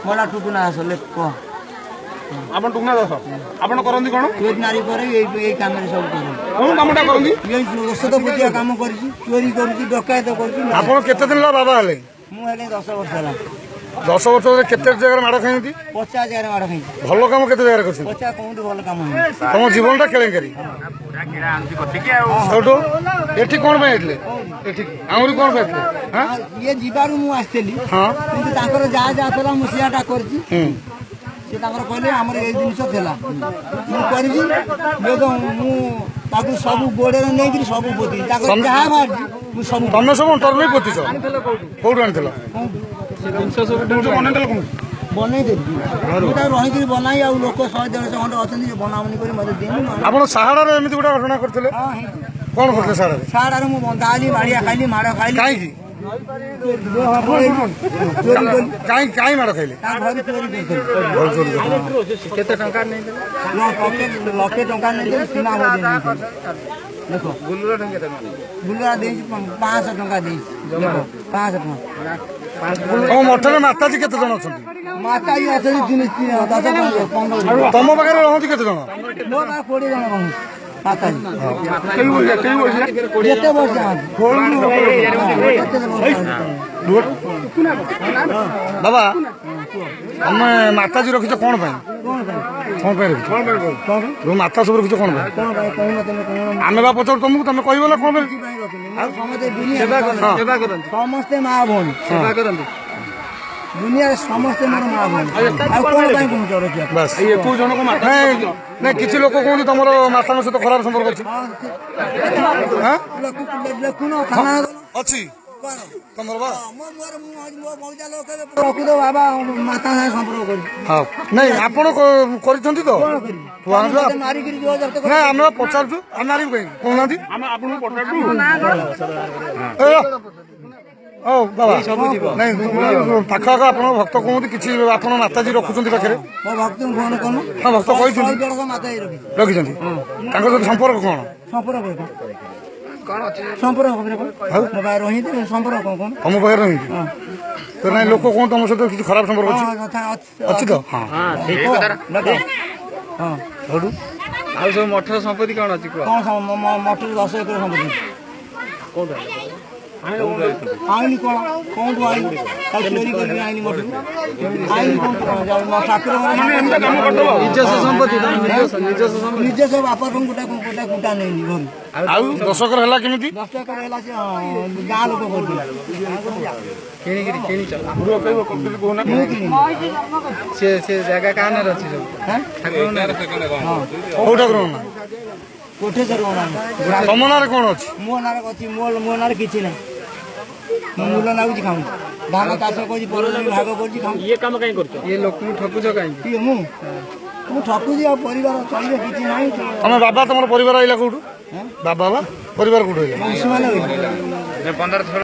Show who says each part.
Speaker 1: मोला टुकुना दास कह
Speaker 2: आपण टुकुना दास आपण करंदी कोन
Speaker 1: चोरी नारी करे एई काम रे सब करे
Speaker 2: कोन कामटा करंदी
Speaker 1: एई औषध बुझिया काम करछि चोरी करछि डकायत करछि
Speaker 2: आपण केते दिन ला बाबा हले
Speaker 1: मु हले 10 वर्ष हला
Speaker 2: 10 वर्ष केते जगह माड़ खाइंती
Speaker 1: 50 जगह माड़ खाइंती
Speaker 2: भलो काम केते जगह करछि
Speaker 1: 50 कोन भलो काम
Speaker 2: तम जीवनटा केले करी पूरा कीड़ा आंती कटिके आ छोटो एठी कोन बैठले एठी आउरी कोन बैठले हां
Speaker 1: ये जीवारू मु आस्तेली
Speaker 2: हां
Speaker 1: किंतु ताकर जा जा तला मुसियाटा करछि से ताकर कहले हमर ए जिनिस थेला मु करछि ये तो मु ताकू सब बोडे नै कि सब पोती ताकर जहा मारछि मु सब
Speaker 2: तमे सब अंतर नै पोती छ कोड आनथला से जिनिस सब बनैतल कोन
Speaker 1: बनै देबी मु ता रहि बनाई आ लोक 100 150 खंड अछन जे बनावनी करी मते देनी
Speaker 2: आपण सहारा रे एमिति गुडा घटना करथले
Speaker 1: हां
Speaker 2: कोन करथले सहारा रे
Speaker 1: सहारा रे मु बंदाली मारिया खाइली माड़ खाइली
Speaker 2: काई की काई माड़ खाइले घर चोरी
Speaker 1: केते टंका नै देला लके टंका नै दे सीमा हो देनी देखो गुल्लुरा टंका गुल्लुरा दे 500 टंका दे 500 टंका
Speaker 2: ओ मठरे माताजी केते जण अछंती
Speaker 1: माताजी अछंती जिनिस 10 15
Speaker 2: तम पाखरे रहंती केते जण
Speaker 1: मो बा 20 जण रहं माताजी कई बोल जेते वर्ष
Speaker 2: बाबा हमें माताजी रखिछ कोन भाई कोन भाई माता सब रखिछ कोन भाई आमे बा पचर तुमको तमे कहबला कोन भाई
Speaker 1: समते दुनिया सेवा करन समस्ते मां भौणी सेवा करन दुनिया समस्ते मोर मां भौणी आ कोन भाई कोन रखिया
Speaker 2: बस ये को जण को माता नहीं किछि लोक कोन तमरो माता सहित खराब संपर्क अछि हां
Speaker 1: लकुनो खाना
Speaker 2: अछि तमरो बा
Speaker 1: मोर मु मौजा लोक रखु दो बाबा माता से संपर्क करी
Speaker 2: हां नहीं आपण करिथंती तो
Speaker 1: कोन मारी गिरी जो जब तक
Speaker 2: नहीं हम पचारछु हम मारी कहि कोन नांती हम आपन पचारछु ओ बाबा नहीं पाखा आपण भक्त कहते किसी आप माताजी रखुच्च पाखे
Speaker 1: मो भक्त फोन कर
Speaker 2: हाँ भक्त कही
Speaker 1: माता
Speaker 2: रखी संपर्क कौन
Speaker 1: संपर्क संपर्क रही संपर्क कौन
Speaker 2: तुम पाखे रही तो ना लोक कौन तुम सहित किसी खराब संपर्क अच्छी तो हाँ
Speaker 1: सब मठर संपत्ति कौन अच्छी मठर 10 एकर संपत्ति आईनी कौन आईनी चोरी कर आईनी आईनी कौन ठाकुर निजस्व संपत्ति निजस्व बापा गोटा गोटा गुटा नहीं घर
Speaker 2: आउ 10 एकर हला केमिति
Speaker 1: 10 एकर हला से गां लोक करथि किनी चल पूरा कहबो कंप्लीट कोना से जगह कान रछि सब हैं ठाकुर हां
Speaker 2: ओ ठाकुर ना
Speaker 1: कोठे करवना
Speaker 2: तम नारे कोन अछि
Speaker 1: मो नारे अछि मो नारे किछि नै मूल नाउची खाऊ धान चाष कर भाग कर ये काम कहीं करछ ये लोक ठकुछ कहीं मु ठकुजी आ परिवार चलिबे किछि नाही
Speaker 2: हम बाबा तमर परिवार आइला कोठु बाबा परिवार कोठु आइला
Speaker 1: 15